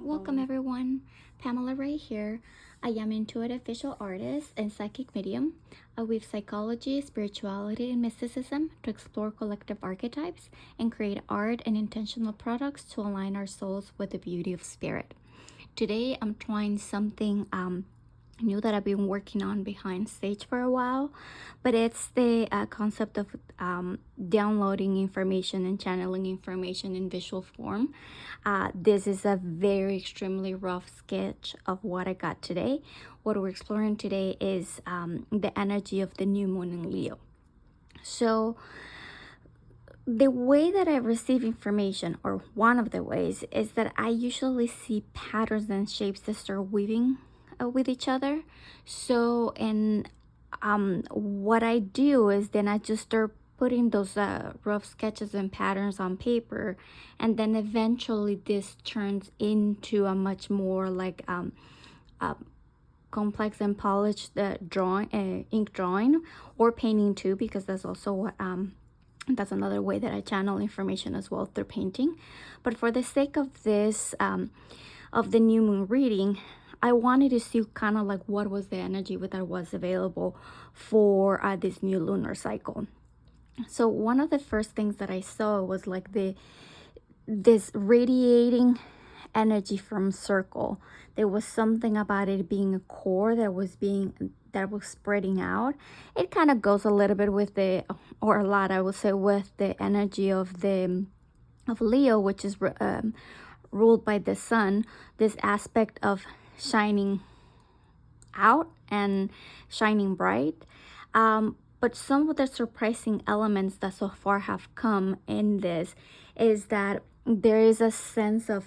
Welcome everyone, Pamela Ray here. I am intuitive visual artist and psychic medium. I weave psychology, spirituality, and mysticism to explore collective archetypes and create art and intentional products to align our souls with the beauty of spirit. Today I'm trying something new that I've been working on behind stage for a while, but it's the concept of downloading information and channeling information in visual form. This is a very extremely rough sketch of what I got today. What we're exploring today is the energy of the new moon in Leo. So the way that I receive information, or one of the ways, is that I usually see patterns and shapes that start weaving with each other. So, and what I do is then I just start putting those rough sketches and patterns on paper, and then eventually this turns into a much more like complex and polished drawing, ink drawing, or painting too, because that's also what that's another way that I channel information as well, through painting. But for the sake of this of the new moon reading, I wanted to see kind of like what was the energy that was available for this new lunar cycle. So one of the first things that I saw was like this radiating energy from circle. There was something about it being a core that was spreading out. It kind of goes a little bit with or a lot, I would say, with the energy of Leo, which is ruled by the sun. This aspect of shining out and shining bright. But some of the surprising elements that so far have come in this is that there is a sense of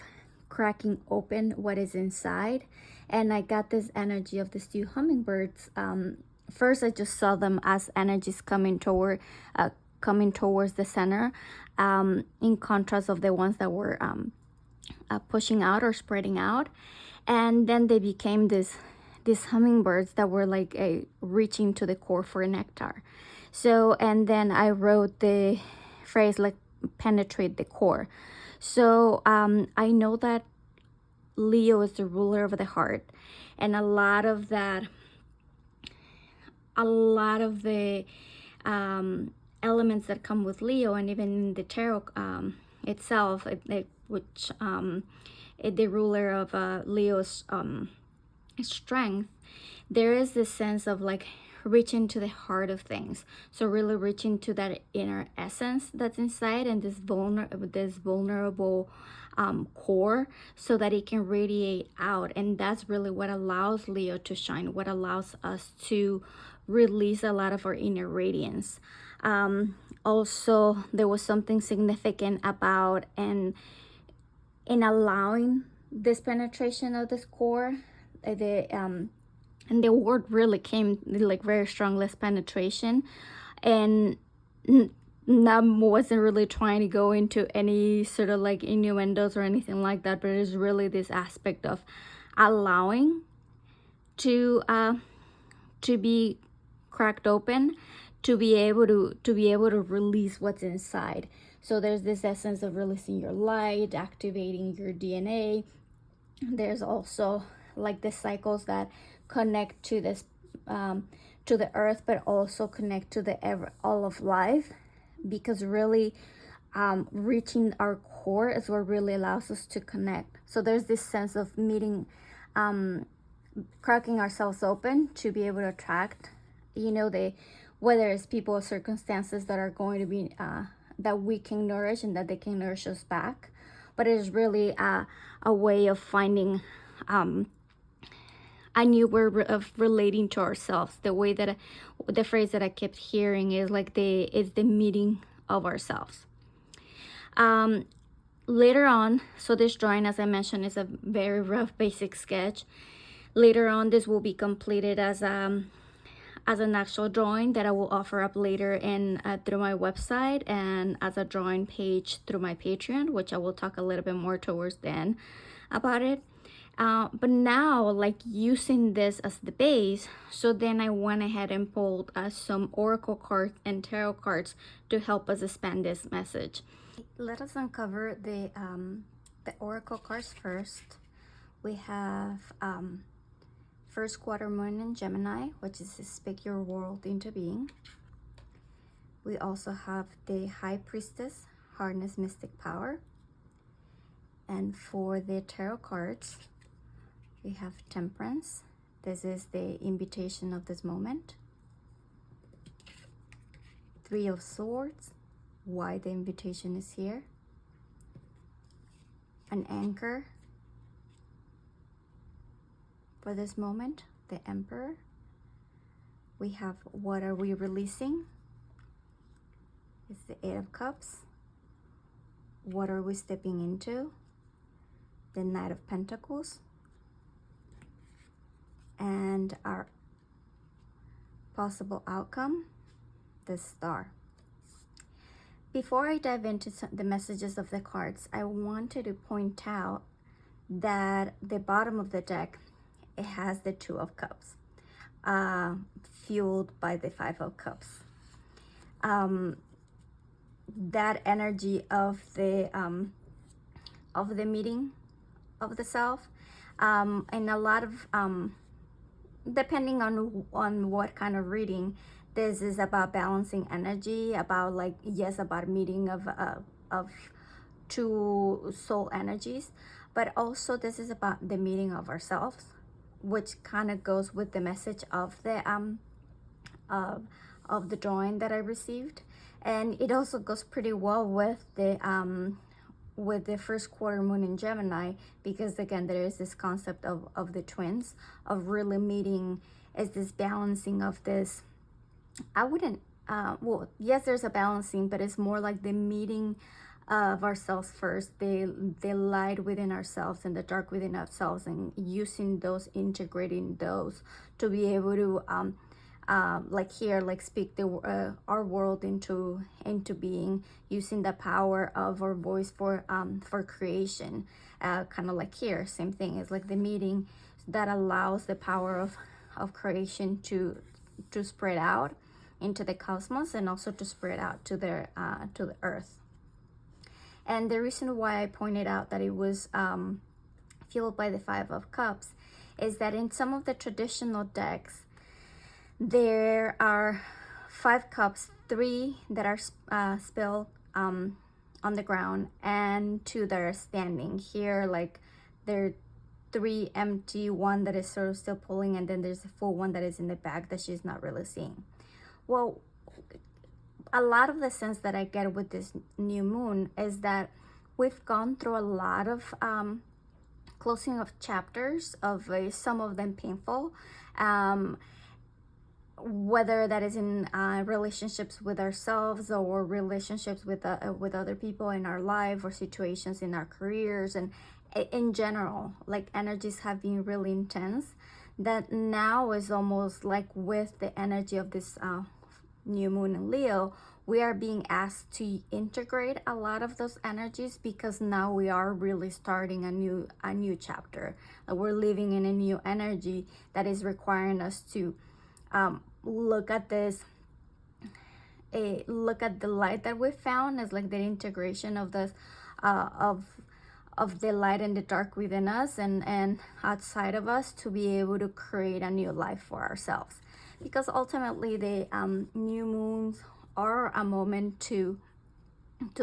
cracking open what is inside. And I got this energy of these two hummingbirds. First, I just saw them as energies coming towards the center, in contrast of the ones that were pushing out or spreading out. And then they became these hummingbirds that were like reaching to the core for nectar. So, and then I wrote the phrase like penetrate the core. So I know that Leo is the ruler of the heart, and a lot of the elements that come with Leo, and even in the tarot itself, which the ruler of Leo's strength, there is this sense of like reaching to the heart of things. So really reaching to that inner essence that's inside, and this vulnerable core, so that it can radiate out. And that's really what allows Leo to shine, what allows us to release a lot of our inner radiance. Also, there was something significant about in allowing this penetration of this core. And the word really came like very strong, less penetration, and I wasn't really trying to go into any sort of like innuendos or anything like that, but it's really this aspect of allowing to be cracked open, to be able to release what's inside. So there's this essence of releasing your light, activating your DNA. There's also like the cycles that connect to this to the earth, but also connect to all of life, because really reaching our core is what really allows us to connect. So there's this sense of meeting, cracking ourselves open to be able to attract, whether it's people or circumstances that are going to be that we can nourish and that they can nourish us back. But it is really a way of finding a new way of relating to ourselves. The way that the phrase that I kept hearing is like the meeting of ourselves. Later on, so this drawing, as I mentioned, is a very rough basic sketch. Later on, this will be completed as an actual drawing that I will offer up later in through my website, and as a drawing page through my Patreon, which I will talk a little bit more towards the end about it. But now, like using this as the base, so then I went ahead and pulled some oracle cards and tarot cards to help us expand this message. Let us uncover the oracle cards first. We have first quarter moon in Gemini, which is to speak your world into being. We also have the High Priestess, harness mystic power. And for the tarot cards, we have Temperance. This is the invitation of this moment. Three of Swords, why the invitation is here. An anchor for this moment, the Emperor. We have what are we releasing? It's the Eight of Cups. What are we stepping into? The Knight of Pentacles. And our possible outcome, the Star. Before I dive into the messages of the cards, I wanted to point out that the bottom of the deck, it has the Two of Cups, fueled by the Five of Cups. That energy of the meeting of the self, and a lot of depending on what kind of reading, this is about balancing energy, about like, yes, about meeting of two soul energies, but also this is about the meeting of ourselves, which kind of goes with the message of the drawing that I received. And it also goes pretty well with the first quarter moon in Gemini, because again, there is this concept of the twins, of really meeting, is this balancing of this. I wouldn't, well, yes, there's a balancing, but it's more like the meeting of ourselves first, the light within ourselves and the dark within ourselves, and using those, integrating those to be able to like here, like speak our world into being, using the power of our voice for creation. Kind of like here, same thing. It's like the meeting that allows the power of creation to spread out into the cosmos, and also to spread out to the earth. And the reason why I pointed out that it was fueled by the Five of Cups is that in some of the traditional decks, there are 5 cups, 3 that are spilled on the ground, and 2 that are standing. Here, like, there are 3 empty, 1 that is sort of still pulling, and then there's a full one that is in the back that she's not really seeing. Well, a lot of the sense that I get with this new moon is that we've gone through a lot of closing of chapters, of some of them painful, whether that is in relationships with ourselves, or relationships with other people in our life, or situations in our careers, and in general, like energies have been really intense. That now is almost like with the energy of this new moon in Leo, we are being asked to integrate a lot of those energies, because now we are really starting a new chapter. We're living in a new energy that is requiring us to look at this, look at the light that we found, as like the integration of this of the light and the dark within us and outside of us, to be able to create a new life for ourselves. Because ultimately the new moons are a moment to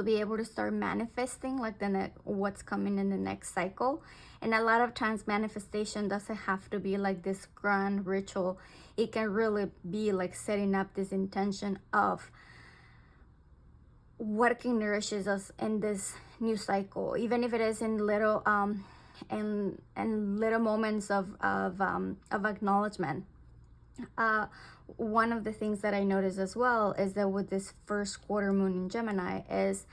be able to start manifesting, like what's coming in the next cycle. And a lot of times manifestation doesn't have to be like this grand ritual. It can really be like setting up this intention of what can nourishes us in this new cycle, even if it is in little and little moments of acknowledgement. One of the things that I noticed as well is that with this first quarter moon in Gemini, is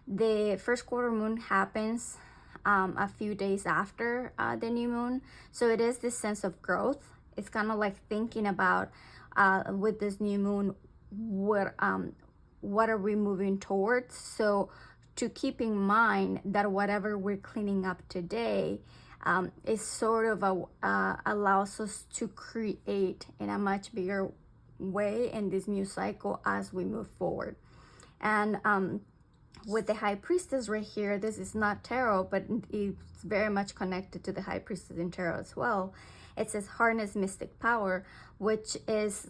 the first quarter moon happens a few days after the new moon. So it is this sense of growth. It's kind of like thinking about with this new moon, what are we moving towards? So to keep in mind that whatever we're cleaning up today, it sort of allows us to create in a much bigger way in this new cycle as we move forward. And with the High Priestess right here, this is not tarot, but it's very much connected to the High Priestess in tarot as well. It says harness mystic power, which is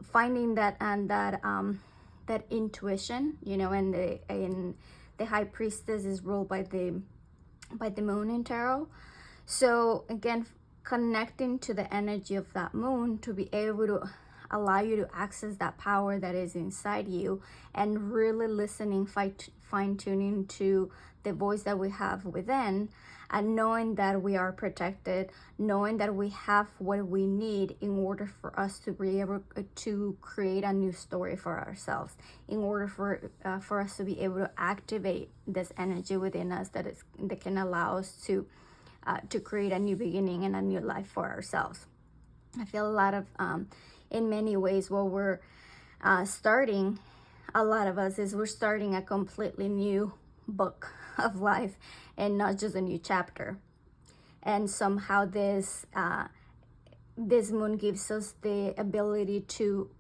finding that and that intuition, you know. And the High Priestess is ruled by the moon in tarot. So again, connecting to the energy of that moon to be able to allow you to access that power that is inside you, and really listening, fine-tuning to the voice that we have within, and knowing that we are protected, knowing that we have what we need in order for us to be able to create a new story for ourselves, in order for us to be able to activate this energy within us that can allow us to create a new beginning and a new life for ourselves. I feel a lot of in many ways what we're starting, a lot of us, is we're starting a completely new book of life and not just a new chapter. And somehow this moon gives us the ability to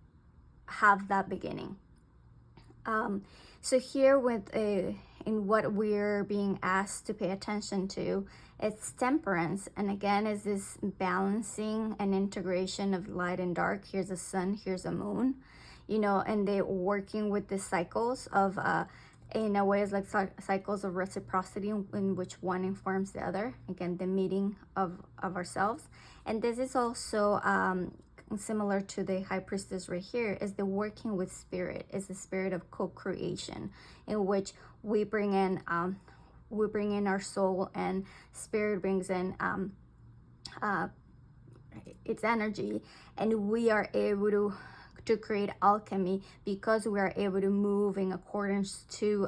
have that beginning. So here in what we're being asked to pay attention to, it's temperance. And again, is this balancing and integration of light and dark. Here's a sun, here's a moon, you know, and they're working with the cycles of in a way, it's like cycles of reciprocity in which one informs the other. Again, the meeting of ourselves. And this is also similar to the High Priestess right here, is the working with spirit, is the spirit of co-creation, in which we bring in our soul, and spirit brings in its energy, and we are able to create alchemy, because we are able to move in accordance to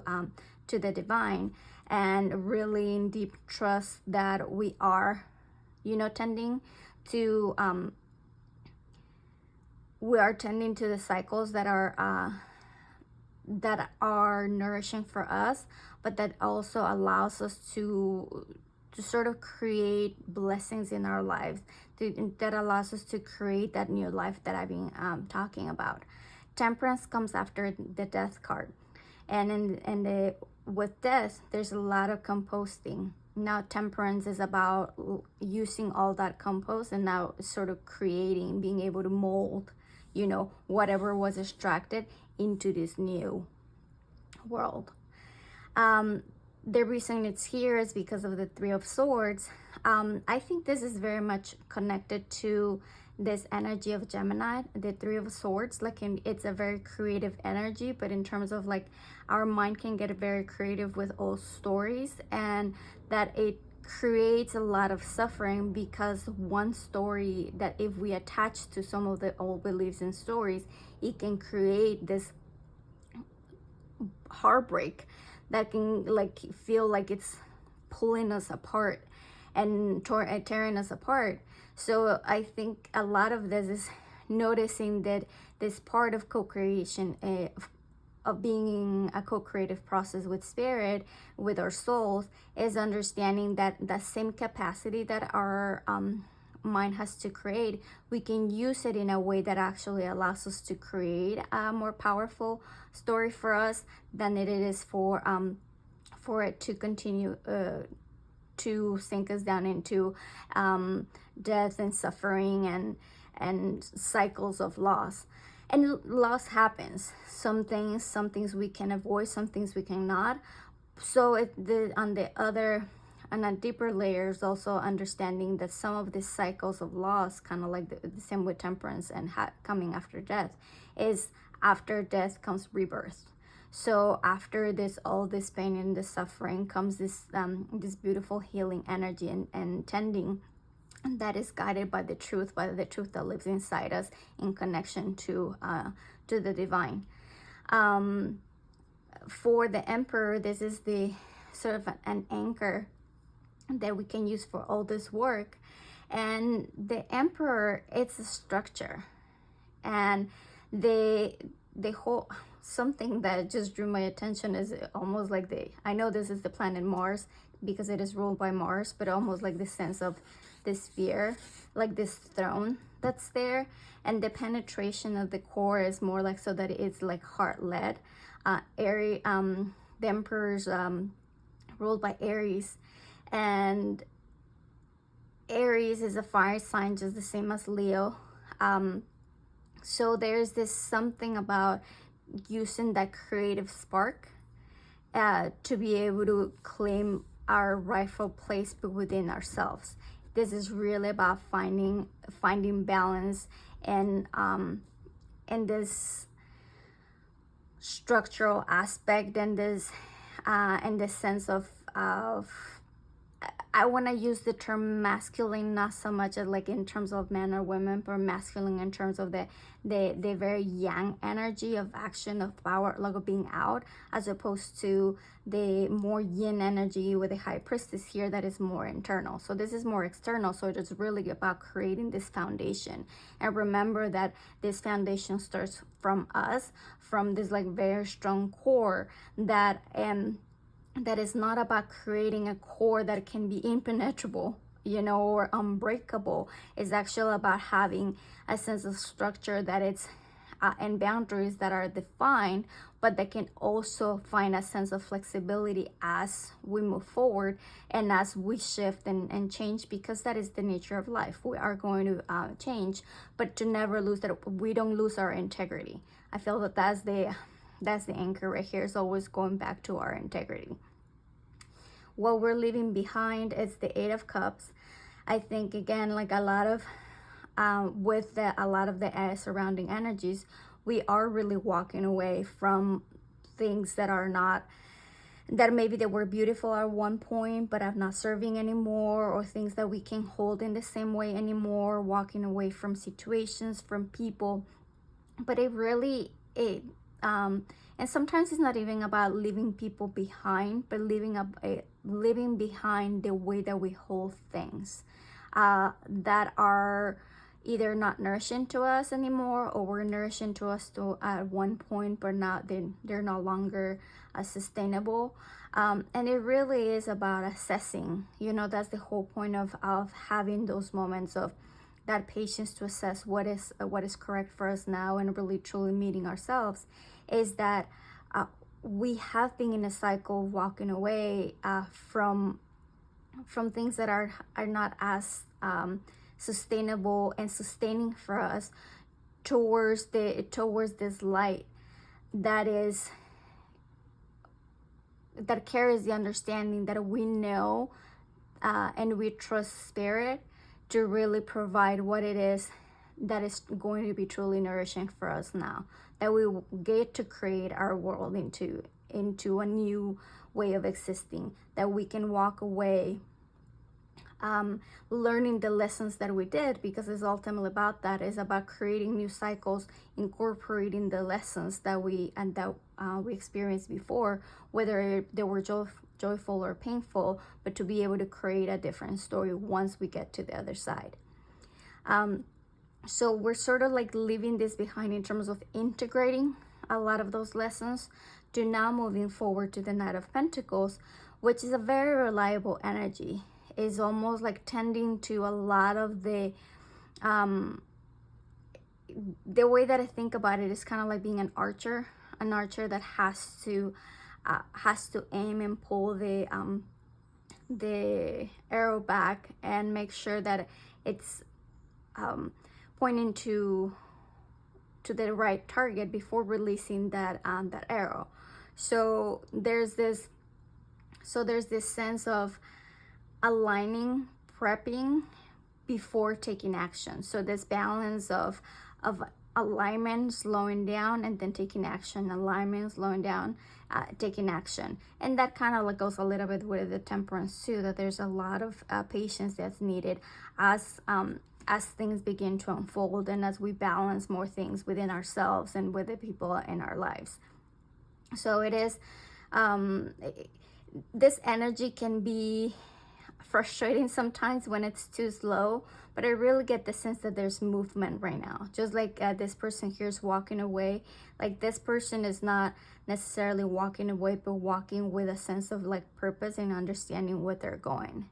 the divine, and really in deep trust that we are, you know, tending to the cycles that are nourishing for us, but that also allows us to sort of create blessings in our lives, that allows us to create that new life that I've been talking about. Temperance comes after the death card, and with death, there's a lot of composting. Now temperance is about using all that compost, and now sort of creating, being able to mold, you know, whatever was extracted into this new world. The reason it's here is because of the Three of Swords. I think this is very much connected to this energy of Gemini, the Three of Swords. Like it's a very creative energy, but in terms of like our mind can get very creative with old stories, and that it creates a lot of suffering, because one story that if we attach to some of the old beliefs and stories, it can create this heartbreak that can like feel like it's pulling us apart and tearing us apart. So I think a lot of this is noticing that this part of co-creation, of being in a co-creative process with spirit, with our souls, is understanding that the same capacity that our mind has to create, we can use it in a way that actually allows us to create a more powerful story for us than it is for it to continue to sink us down into death and suffering and cycles of loss. And loss happens. Some things we can avoid, some things we cannot. So on a deeper layers, also understanding that some of these cycles of loss, kind of like the same with temperance and coming after death, is after death comes rebirth. So after all this pain and this suffering comes this beautiful healing energy and tending that is guided by the truth that lives inside us in connection to the divine. For the Emperor, this is the sort of an anchor that we can use for all this work. And the Emperor, it's a structure, and the whole, something that just drew my attention is almost like I know this is the planet Mars because it is ruled by Mars, but almost like the sense of this sphere, like this throne that's there, and the penetration of the core is more like so that it's like heart-led. Aries, the emperor's ruled by Aries, and Aries is a fire sign, just the same as Leo. So there's this something about using that creative spark to be able to claim our rightful place within ourselves. This is really about finding balance and this structural aspect and this sense of I want to use the term masculine, not so much as like in terms of men or women, but masculine in terms of the very yang energy of action, of power, like of being out, as opposed to the more yin energy with the high priestess here that is more internal. So this is more external. So it's really about creating this foundation. And remember that this foundation starts from us, from this like very strong core that is not about creating a core that can be impenetrable, or unbreakable. It's actually about having a sense of structure that it's and boundaries that are defined, but that can also find a sense of flexibility as we move forward and as we shift and change, because that is the nature of life. We are going to change, but to never lose that, we don't lose our integrity. I feel that that's the anchor right here. Is always going back to our integrity. What we're leaving behind is the Eight of Cups. I think again, like a lot of the surrounding energies, we are really walking away from things that are not, that maybe they were beautiful at one point but are not serving anymore, or things that we can hold in the same way anymore, walking away from situations, from people. But and sometimes it's not even about leaving people behind, but leaving behind the way that we hold things that are either not nourishing to us anymore, or were nourishing to us at one point, but now they're no longer sustainable. And it really is about assessing. That's the whole point of having those moments of that patience to assess what is correct for us now, and really truly meeting ourselves. Is that we have been in a cycle of walking away from things that are not as sustainable and sustaining for us, towards this light that carries the understanding that we know and we trust spirit to really provide what it is that is going to be truly nourishing for us now, that we get to create our world into a new way of existing, that we can walk away learning the lessons that we did, because it's ultimately about that. It's about creating new cycles, incorporating the lessons that we experienced before, whether they were joyful or painful, but to be able to create a different story once we get to the other side. So we're sort of like leaving this behind in terms of integrating a lot of those lessons to now moving forward to the Knight of Pentacles, which is a very reliable energy. Is almost like tending to a lot of the way that I think about it is kind of like being an archer that has to aim and pull the arrow back and make sure that it's pointing to the right target before releasing that arrow. So there's this sense of aligning, prepping before taking action. So this balance of alignment, slowing down, and then taking action, alignment, slowing down, taking action. And that kind of like goes a little bit with the Temperance too, that there's a lot of patience that's needed as things begin to unfold, and as we balance more things within ourselves and with the people in our lives. So it is this energy can be frustrating sometimes when it's too slow, but I really get the sense that there's movement right now. Just like this person here is walking away. Like this person is not necessarily walking away, but walking with a sense of like purpose and understanding what they're going.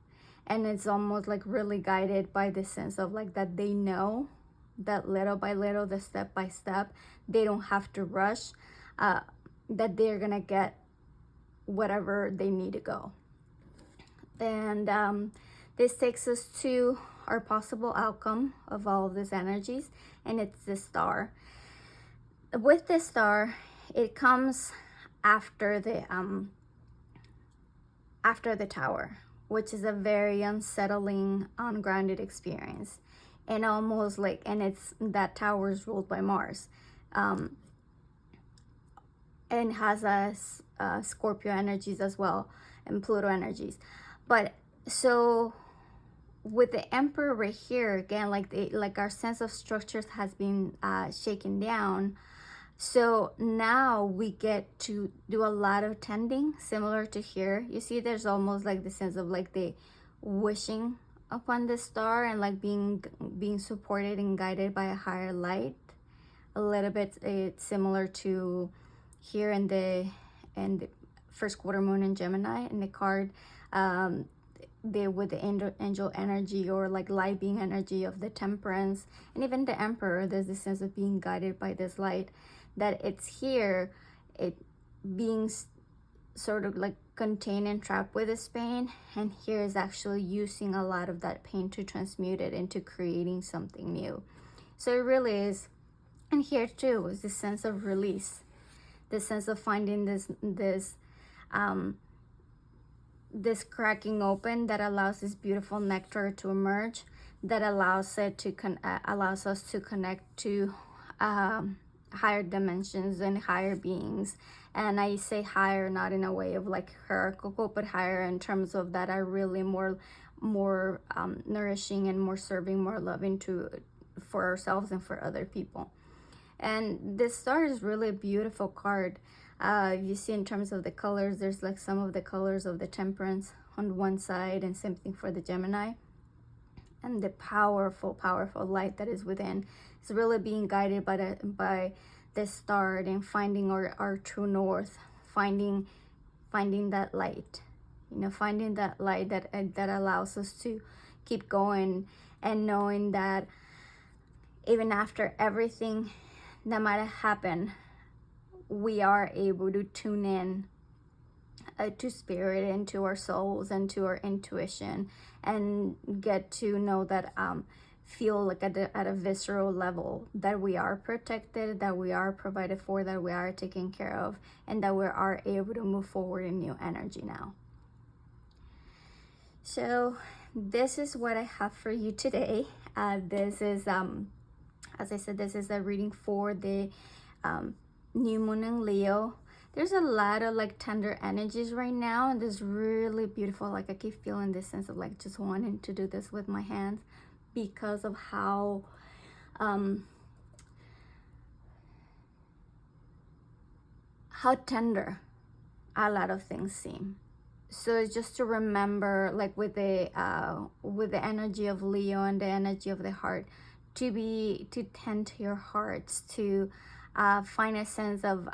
And it's almost like really guided by the sense of like that they know that little by little, the step by step, they don't have to rush, that they're gonna get whatever they need to go. And this takes us to our possible outcome of all of these energies, and it's the star. With the star, it comes after the tower, which is a very unsettling, ungrounded experience, and almost like, and it's that tower is ruled by Mars, and has a Scorpio energies as well, and Pluto energies. But so with the Emperor right here, again, like our sense of structures has been shaken down. So now we get to do a lot of tending, similar to here. You see, there's almost like the sense of like the wishing upon the star, and like being supported and guided by a higher light. A little bit it's similar to here in the first quarter moon in Gemini in the card, with the angel energy, or like light being energy of the Temperance, and even the Emperor. There's this sense of being guided by this light, that it's here, it being sort of like contained and trapped with this pain, and here is actually using a lot of that pain to transmute it into creating something new. So it really is. And here too is the sense of release, the sense of finding this cracking open that allows this beautiful nectar to emerge, that allows it to allows us to connect to higher dimensions and higher beings. And I say higher not in a way of like hierarchical, but higher in terms of that are really more nourishing and more serving, more loving for ourselves and for other people. And this star is really a beautiful card. You see, in terms of the colors, there's like some of the colors of the Temperance on one side, and same thing for the Gemini. And the powerful light that is within. It's really being guided by the star, and finding our true north, finding that light, finding that light that allows us to keep going, and knowing that even after everything that might have happened, we are able to tune in to spirit, and to our souls, and to our intuition, and get to know that feel like at a visceral level that we are protected, that we are provided for, that we are taken care of, and that we are able to move forward in new energy now. So this is what I have for you today. This is as I said, this is a reading for the new moon in Leo. There's a lot of like tender energies right now, and this really beautiful, like I keep feeling this sense of like just wanting to do this with my hands, because of how tender a lot of things seem. So it's just to remember, like with the energy of Leo and the energy of the heart, to tend to your hearts, to find a sense of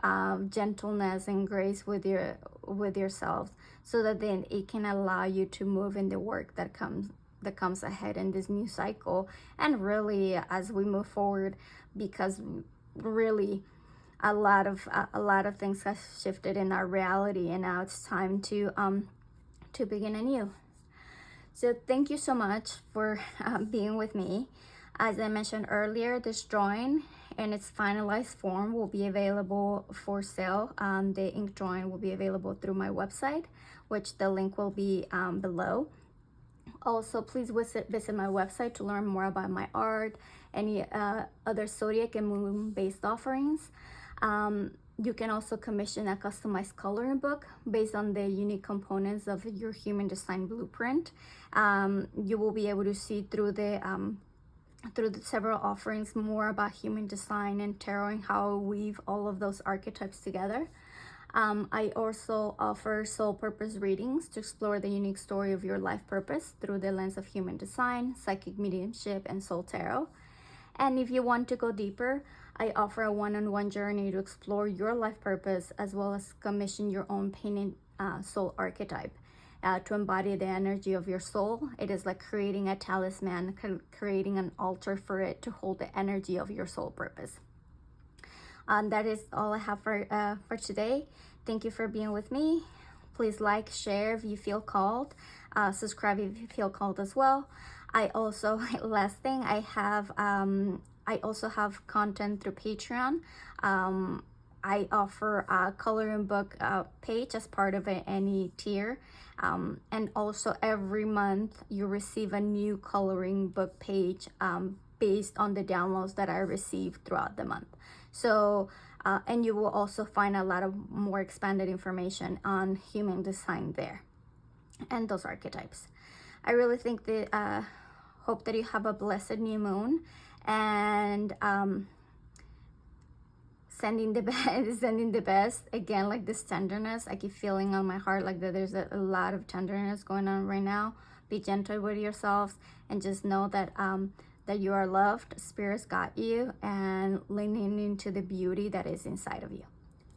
gentleness and grace with yourselves, so that then it can allow you to move in the work that comes ahead in this new cycle, and really as we move forward, because really a lot of things have shifted in our reality, and now it's time to begin anew. So thank you so much for being with me. As I mentioned earlier, this drawing in its finalized form will be available for sale. The ink drawing will be available through my website, which the link will be below. Also, please visit my website to learn more about my art, any other zodiac and moon-based offerings. You can also commission a customized coloring book based on the unique components of your human design blueprint. You will be able to see through the several offerings more about human design and tarot, and how I weave all of those archetypes together. I also offer soul purpose readings to explore the unique story of your life purpose through the lens of human design, psychic mediumship, and soul tarot. And if you want to go deeper, I offer a one-on-one journey to explore your life purpose, as well as commission your own painted soul archetype to embody the energy of your soul. It is like creating a talisman, creating an altar for it to hold the energy of your soul purpose. That is all I have for today. Thank you for being with me. Please like, share if you feel called, subscribe if you feel called as well. I also, last thing, I also have content through Patreon. I offer a coloring book page as part of any tier. And also every month you receive a new coloring book page based on the downloads that I receive throughout the month. So, and you will also find a lot of more expanded information on human design there and those archetypes. I really think that, hope that you have a blessed new moon, and sending the best, sending the best. Again, like this tenderness, I keep feeling on my heart like that there's a lot of tenderness going on right now. Be gentle with yourselves, and just know that that you are loved, spirits got you, and leaning into the beauty that is inside of you.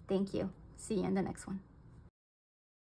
Thank you. See you in the next one.